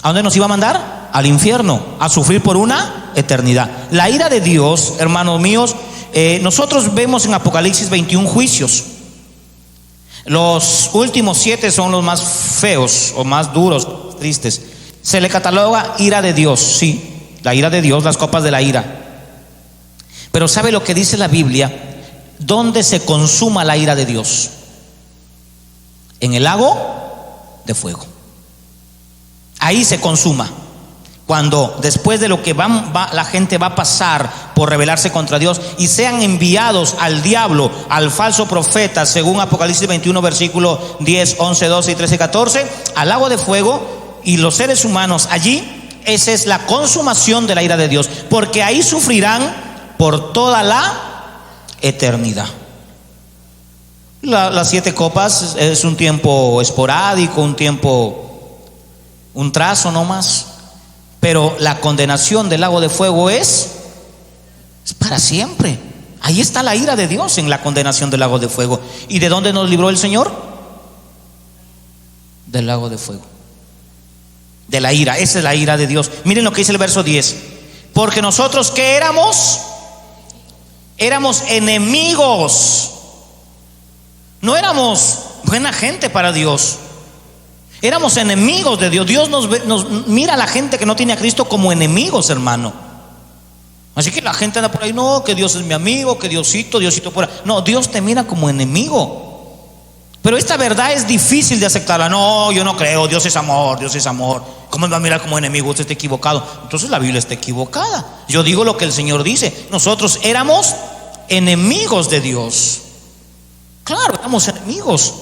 ¿A dónde nos iba a mandar? Al infierno, a sufrir por una eternidad. La ira de Dios, hermanos míos, nosotros vemos en Apocalipsis 21 juicios. Los últimos 7 son los más feos o más duros, tristes. Se le cataloga ira de Dios, sí, la ira de Dios, las copas de la ira. Pero ¿sabe lo que dice la Biblia? ¿Dónde se consuma la ira de Dios? En el lago de fuego. Ahí se consuma. Cuando después de lo que la gente va a pasar por rebelarse contra Dios y sean enviados al diablo, al falso profeta, según Apocalipsis 21, versículo 10, 11, 12 y 13, 14, al lago de fuego, y los seres humanos allí, esa es la consumación de la ira de Dios, porque ahí sufrirán por toda la eternidad. Las 7 copas es un tiempo esporádico, un trazo no más. Pero la condenación del lago de fuego es para siempre. Ahí está la ira de Dios, en la condenación del lago de fuego. ¿Y de dónde nos libró el Señor? Del lago de fuego. De la ira, esa es la ira de Dios. Miren lo que dice el verso 10. Porque nosotros, ¿qué éramos? Éramos enemigos. No éramos buena gente para Dios. Éramos enemigos de Dios. Dios nos mira a la gente que no tiene a Cristo como enemigos, hermano. Así que la gente anda por ahí, no, que Dios es mi amigo, que Diosito por ahí. No, Dios te mira como enemigo. Pero esta verdad es difícil de aceptarla. No, yo no creo, Dios es amor, Dios es amor. ¿Cómo me va a mirar como enemigo? Usted está equivocado. Entonces la Biblia está equivocada. Yo digo lo que el Señor dice. Nosotros éramos enemigos de Dios. Claro, éramos enemigos.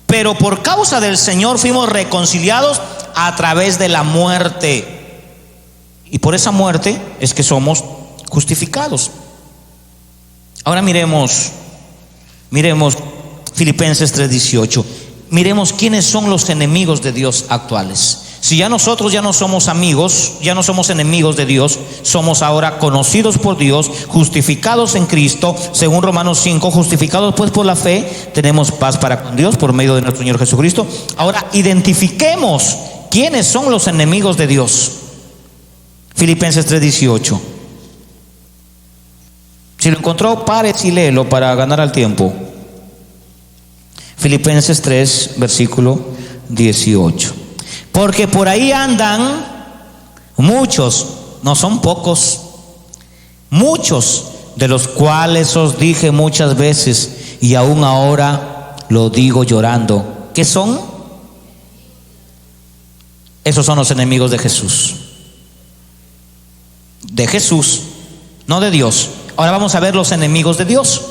Pero por causa del Señor fuimos reconciliados a través de la muerte. Y por esa muerte es que somos justificados. Ahora miremos Filipenses 3:18. Miremos quiénes son los enemigos de Dios actuales. Si ya nosotros ya no somos amigos, ya no somos enemigos de Dios, somos ahora conocidos por Dios, justificados en Cristo, según Romanos 5, justificados pues por la fe, tenemos paz para con Dios por medio de nuestro Señor Jesucristo. Ahora identifiquemos quiénes son los enemigos de Dios. Filipenses 3:18. Si lo encontró, pare y léelo para ganar al tiempo. Filipenses 3, versículo 18. Porque por ahí andan muchos, no son pocos, muchos, de los cuales os dije muchas veces y aún ahora lo digo llorando. ¿Qué son? Esos son los enemigos de Jesús. De Jesús, no de Dios. Ahora vamos a ver los enemigos de Dios.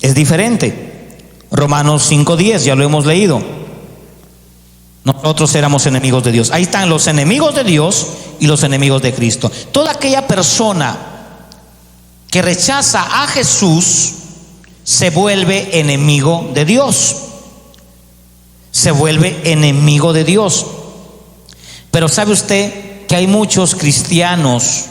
Es diferente. Romanos 5:10, ya lo hemos leído. Nosotros éramos enemigos de Dios. Ahí están los enemigos de Dios y los enemigos de Cristo. Toda aquella persona que rechaza a Jesús se vuelve enemigo de Dios. Se vuelve enemigo de Dios. Pero ¿sabe usted que hay muchos cristianos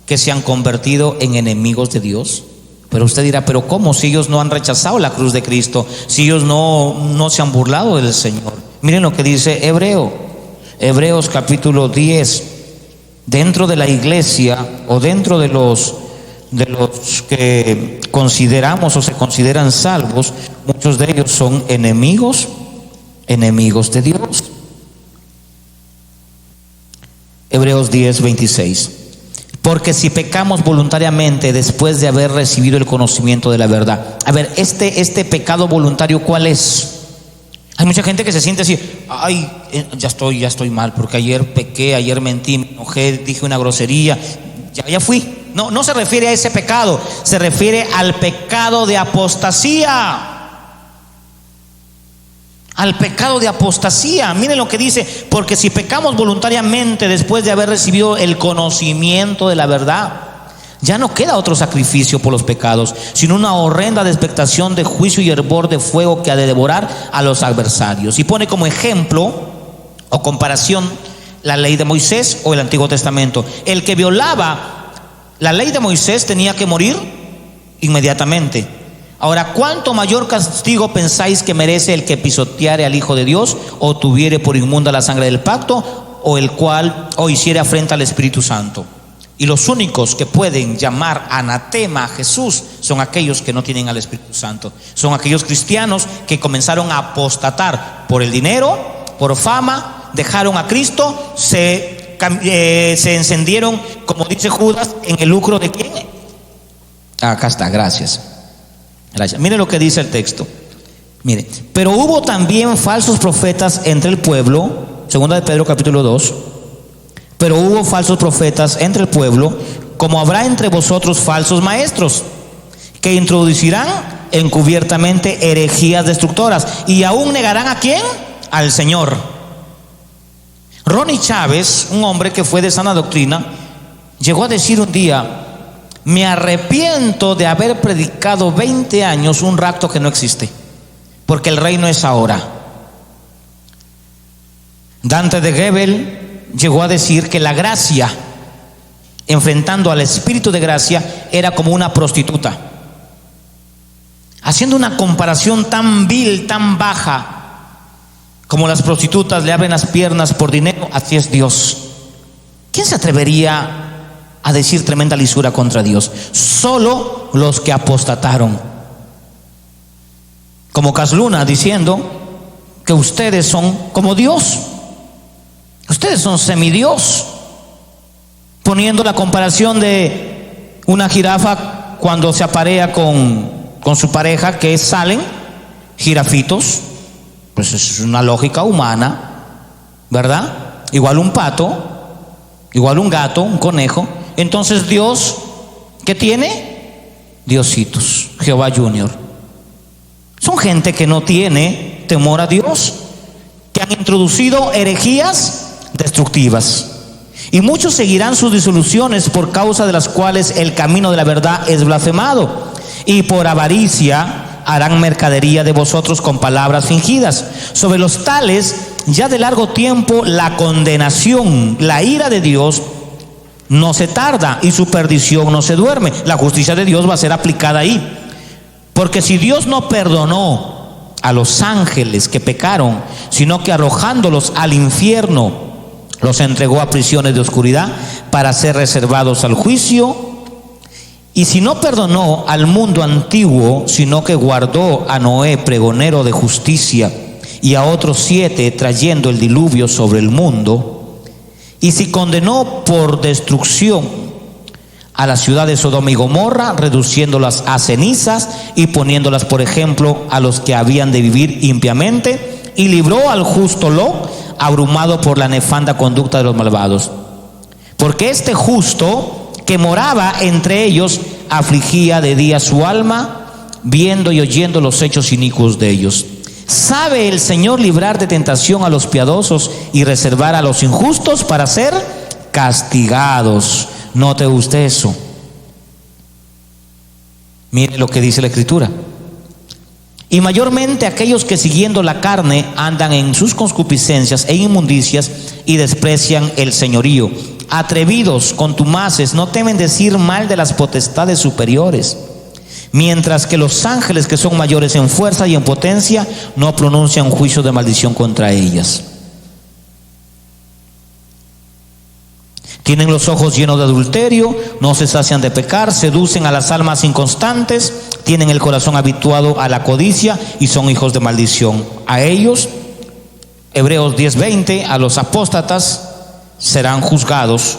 que se han convertido en enemigos de Dios? Pero usted dirá, ¿pero cómo? Si ellos no han rechazado la cruz de Cristo, si ellos no se han burlado del Señor. Miren lo que dice Hebreos capítulo 10. Dentro de la iglesia, o dentro de los que consideramos o se consideran salvos, muchos de ellos son enemigos de Dios. Hebreos 10:26. Porque si pecamos voluntariamente después de haber recibido el conocimiento de la verdad. A ver, este pecado voluntario, ¿cuál es? Hay mucha gente que se siente así, ay, ya estoy mal, porque ayer pequé, ayer mentí, me enojé, dije una grosería, ya fui. No se refiere a ese pecado, se refiere al pecado de apostasía. Al pecado de apostasía. Miren lo que dice: porque si pecamos voluntariamente después de haber recibido el conocimiento de la verdad, ya no queda otro sacrificio por los pecados, sino una horrenda expectación de juicio y hervor de fuego que ha de devorar a los adversarios. Y pone como ejemplo o comparación la ley de Moisés o el Antiguo Testamento. El que violaba la ley de Moisés tenía que morir inmediatamente. Ahora, ¿cuánto mayor castigo pensáis que merece el que pisoteare al Hijo de Dios, o tuviere por inmunda la sangre del pacto, o hiciere afrenta al Espíritu Santo? Y los únicos que pueden llamar anatema a Jesús son aquellos que no tienen al Espíritu Santo. Son aquellos cristianos que comenzaron a apostatar por el dinero, por fama, dejaron a Cristo, se encendieron, como dice Judas, en el lucro de ¿quién? Acá está, gracias. Mire lo que dice el texto. Mire, pero hubo también falsos profetas entre el pueblo, segunda de Pedro capítulo 2. Pero hubo falsos profetas entre el pueblo, como habrá entre vosotros falsos maestros, que introducirán encubiertamente herejías destructoras, y aún negarán ¿a quién? Al Señor. Ronnie Chávez, un hombre que fue de sana doctrina, llegó a decir un día: me arrepiento de haber predicado 20 años un rapto que no existe, porque el reino es ahora. Dante de Gebel llegó a decir que la gracia, enfrentando al espíritu de gracia, era como una prostituta, haciendo una comparación tan vil, tan baja. Como las prostitutas le abren las piernas por dinero, así es Dios. ¿Quién se atrevería a decir tremenda lisura contra Dios? Solo los que apostataron, como Casluna, diciendo que ustedes son como Dios, ustedes son semidios, poniendo la comparación de una jirafa cuando se aparea con su pareja, que salen jirafitos. Pues es una lógica humana, ¿verdad? Igual un pato, igual un gato, un conejo. Entonces Dios, ¿qué tiene? Diositos, Jehová Junior. Son gente que no tiene temor a Dios, que han introducido herejías destructivas. Y muchos seguirán sus disoluciones, por causa de las cuales el camino de la verdad es blasfemado. Y por avaricia harán mercadería de vosotros con palabras fingidas. Sobre los tales, ya de largo tiempo, la condenación, la ira de Dios no se tarda, y su perdición no se duerme. La justicia de Dios va a ser aplicada ahí. Porque si Dios no perdonó a los ángeles que pecaron, sino que arrojándolos al infierno, los entregó a prisiones de oscuridad para ser reservados al juicio. Y si no perdonó al mundo antiguo, sino que guardó a Noé, pregonero de justicia, y a otros 7, trayendo el diluvio sobre el mundo, y si condenó por destrucción a la ciudad de Sodoma y Gomorra, reduciéndolas a cenizas y poniéndolas por ejemplo a los que habían de vivir impiamente, y libró al justo Lot, abrumado por la nefanda conducta de los malvados. Porque este justo que moraba entre ellos afligía de día su alma, viendo y oyendo los hechos inicuos de ellos. ¿Sabe el Señor librar de tentación a los piadosos y reservar a los injustos para ser castigados? Note usted eso. Mire lo que dice la Escritura. Y mayormente aquellos que siguiendo la carne andan en sus concupiscencias e inmundicias y desprecian el señorío. Atrevidos, contumaces, no temen decir mal de las potestades superiores, mientras que los ángeles que son mayores en fuerza y en potencia no pronuncian juicio de maldición contra ellas. Tienen los ojos llenos de adulterio, no se sacian de pecar, seducen a las almas inconstantes, tienen el corazón habituado a la codicia y son hijos de maldición. A ellos, Hebreos 10:20, a los apóstatas serán juzgados,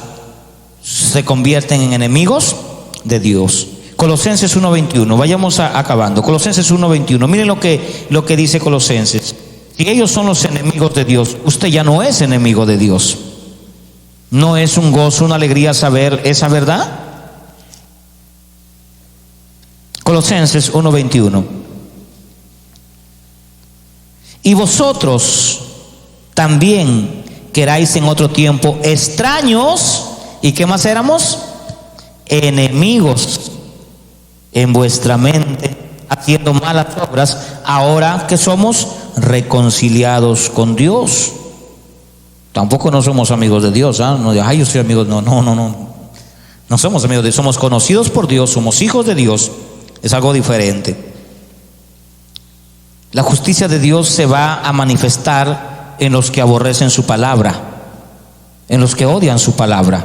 se convierten en enemigos de Dios. Colosenses 1:21, vayamos acabando. Colosenses 1:21, miren lo que dice Colosenses. Si ellos son los enemigos de Dios, usted ya no es enemigo de Dios. ¿No es un gozo, una alegría saber esa verdad? Colosenses 1:21. Y vosotros también que erais en otro tiempo extraños, ¿y qué más éramos? Enemigos en vuestra mente, haciendo malas obras, ahora que somos reconciliados con Dios. Tampoco no somos amigos de Dios, ¿eh? No, yo soy amigo, no somos amigos de Dios, somos conocidos por Dios, somos hijos de Dios, es algo diferente. La justicia de Dios se va a manifestar en los que aborrecen su palabra, en los que odian su palabra.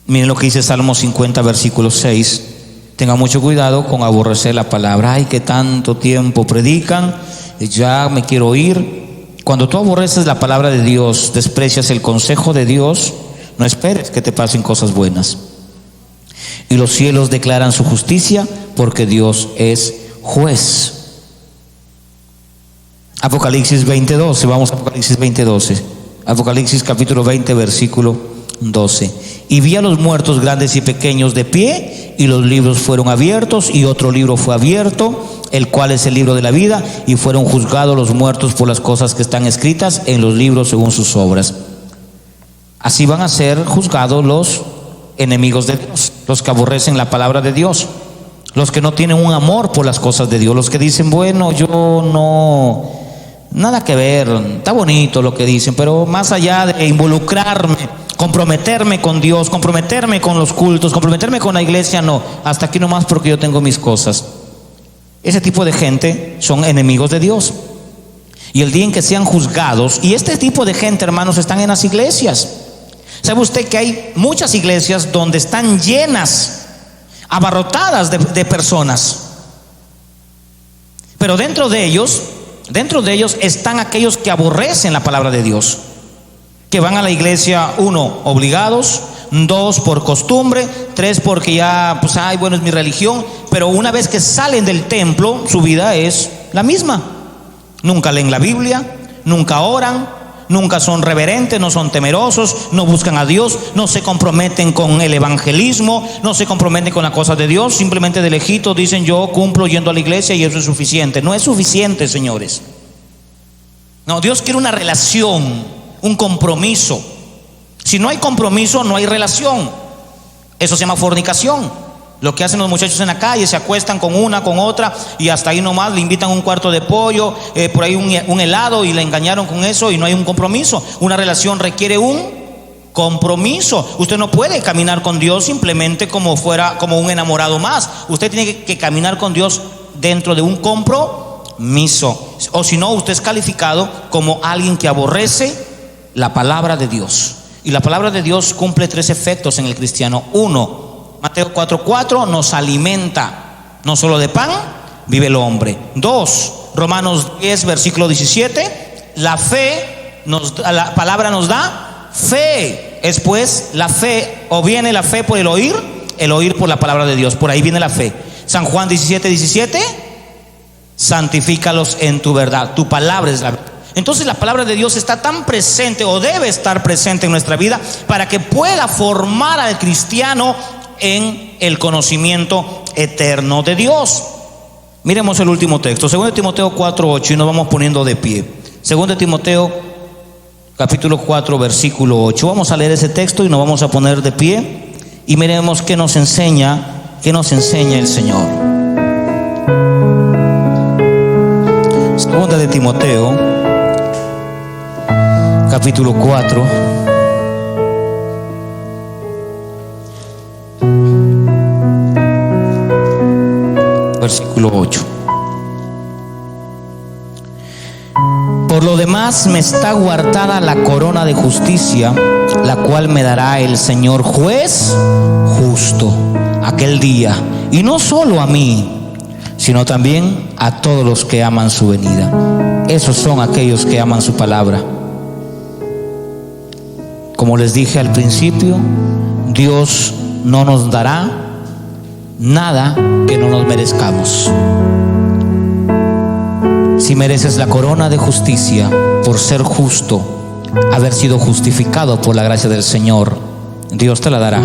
Miren lo que dice Salmo 50, versículo 6. Tenga mucho cuidado con aborrecer la palabra. Ay, que tanto tiempo predican, ya me quiero ir. Cuando tú aborreces la palabra de Dios, desprecias el consejo de Dios, no esperes que te pasen cosas buenas. Y los cielos declaran su justicia, porque Dios es juez. Apocalipsis 20:12, vamos a Apocalipsis 20:12. Apocalipsis capítulo 20, versículo 12. Y vi a los muertos grandes y pequeños de pie, y los libros fueron abiertos, y otro libro fue abierto, el cual es el libro de la vida, y fueron juzgados los muertos por las cosas que están escritas en los libros según sus obras. Así van a ser juzgados los enemigos de Dios, los que aborrecen la palabra de Dios, los que no tienen un amor por las cosas de Dios, los que dicen, bueno, yo no, nada que ver, está bonito lo que dicen, pero más allá de involucrarme, comprometerme con Dios, comprometerme con los cultos, comprometerme con la iglesia, no, hasta aquí nomás porque yo tengo mis cosas. Ese tipo de gente son enemigos de Dios. Y el día en que sean juzgados, y este tipo de gente, hermanos, están en las iglesias. ¿Sabe usted que hay muchas iglesias donde están llenas, abarrotadas de personas? Pero dentro de ellos están aquellos que aborrecen la palabra de Dios, que van a la iglesia, 1, obligados, 2, por costumbre, 3, porque ya, pues, ay, bueno, es mi religión, pero una vez que salen del templo, su vida es la misma. Nunca leen la Biblia, nunca oran, nunca son reverentes, no son temerosos, no buscan a Dios, no se comprometen con el evangelismo, no se comprometen con las cosas de Dios, simplemente de lejito dicen, yo cumplo yendo a la iglesia y eso es suficiente. No es suficiente, señores. No, Dios quiere una relación, un compromiso. Si no hay compromiso, no hay relación. Eso se llama fornicación. Lo que hacen los muchachos en la calle, se acuestan con una, con otra, y hasta ahí nomás le invitan un cuarto de pollo, por ahí un helado, y le engañaron con eso, y no hay un compromiso. Una relación requiere un compromiso. Usted no puede caminar con Dios simplemente como fuera como un enamorado más. Usted tiene que caminar con Dios dentro de un compromiso, o si no, usted es calificado como alguien que aborrece la palabra de Dios. Y la palabra de Dios cumple 3 efectos en el cristiano. 1, Mateo 4:4, nos alimenta, no solo de pan vive el hombre. 2, Romanos 10, versículo 17, la palabra nos da fe. es pues la fe, o viene la fe por el oír por la palabra de Dios. Por ahí viene la fe. San Juan 17:17, santifícalos en tu verdad. Tu palabra es la verdad. Entonces la palabra de Dios está tan presente, o debe estar presente en nuestra vida, para que pueda formar al cristiano en el conocimiento eterno de Dios. Miremos el último texto, 2 Timoteo 4:8, y nos vamos poniendo de pie. 2 Timoteo capítulo 4 versículo 8. Vamos a leer ese texto y nos vamos a poner de pie y miremos qué nos enseña el Señor. 2 de Timoteo capítulo 4 versículo 8. Por lo demás me está guardada la corona de justicia, la cual me dará el Señor juez justo aquel día, y no solo a mí, sino también a todos los que aman su venida. Esos son aquellos que aman su palabra. Como les dije al principio, Dios no nos dará nada que no nos merezcamos. Si mereces la corona de justicia por ser justo, haber sido justificado por la gracia del Señor, Dios te la dará.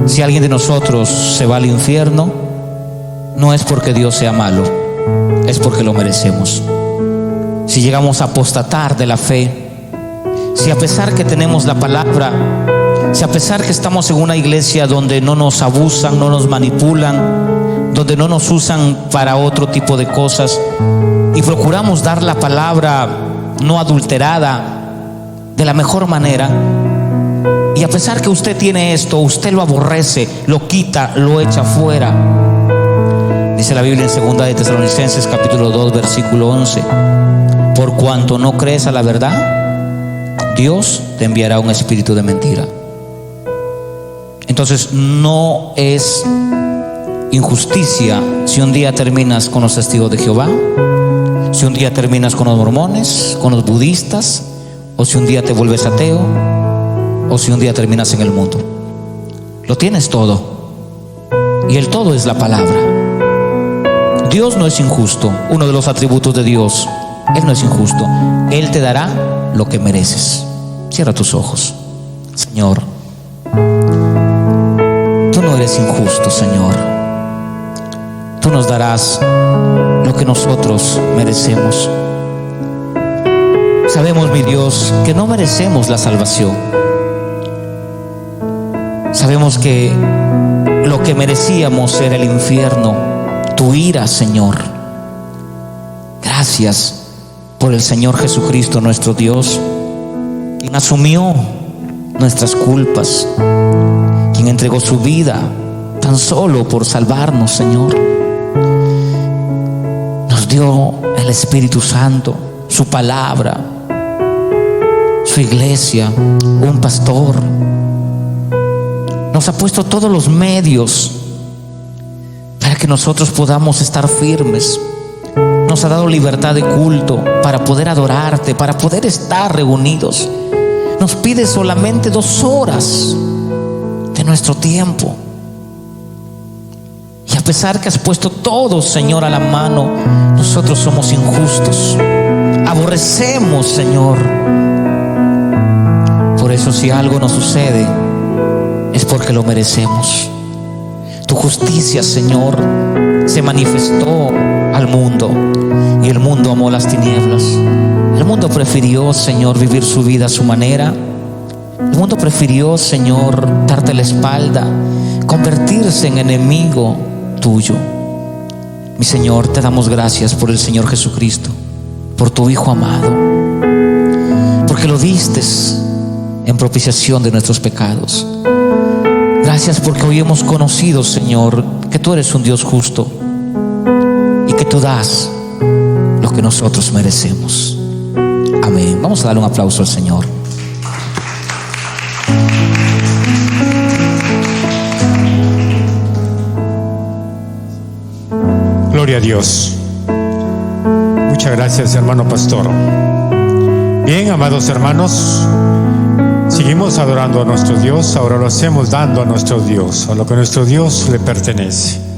Si alguien de nosotros se va al infierno, no es porque Dios sea malo, es porque lo merecemos. Si llegamos a apostatar de la fe, si a pesar que tenemos la palabra, si a pesar que estamos en una iglesia donde no nos abusan, no nos manipulan, donde no nos usan para otro tipo de cosas, y procuramos dar la palabra no adulterada de la mejor manera, y a pesar que usted tiene esto, usted lo aborrece, lo quita, lo echa fuera. Dice la Biblia en 2 de Tesalonicenses capítulo 2 versículo 11: por cuanto no crees a la verdad, Dios te enviará un espíritu de mentira. Entonces no es injusticia si un día terminas con los testigos de Jehová, si un día terminas con los mormones, con los budistas, o si un día te vuelves ateo, o si un día terminas en el mundo. Lo tienes todo, y el todo es la palabra. Dios no es injusto. Uno de los atributos de Dios, Él no es injusto. Él te dará lo que mereces. Cierra tus ojos. Señor, tú no eres injusto, Señor. Tú nos darás lo que nosotros merecemos. Sabemos, mi Dios, que no merecemos la salvación. Sabemos que lo que merecíamos era el infierno, tu ira, Señor. Gracias por el Señor Jesucristo, nuestro Dios, quien asumió nuestras culpas, quien entregó su vida tan solo por salvarnos, Señor. Nos dio el Espíritu Santo, su palabra, su iglesia, un pastor. Nos ha puesto todos los medios para que nosotros podamos estar firmes. Nos ha dado libertad de culto para poder adorarte, para poder estar reunidos. Nos pide solamente 2 horas de nuestro tiempo. Y a pesar que has puesto todo, Señor, a la mano, nosotros somos injustos. Aborrecemos, Señor. Por eso, si algo nos sucede, es porque lo merecemos. Tu justicia, Señor, se manifestó al mundo, y el mundo amó las tinieblas. El mundo prefirió, Señor, vivir su vida a su manera. El mundo prefirió, Señor, darte la espalda, convertirse en enemigo tuyo. Mi Señor, te damos gracias por el Señor Jesucristo, por tu Hijo amado, porque lo diste en propiciación de nuestros pecados. Gracias porque hoy hemos conocido, Señor, que tú eres un Dios justo y que tú das lo que nosotros merecemos. Amén. Vamos a darle un aplauso al Señor. Gloria a Dios. Muchas gracias, hermano pastor. Bien, amados hermanos, Seguimos adorando a nuestro Dios, ahora lo hacemos dando a nuestro Dios, a lo que nuestro Dios le pertenece.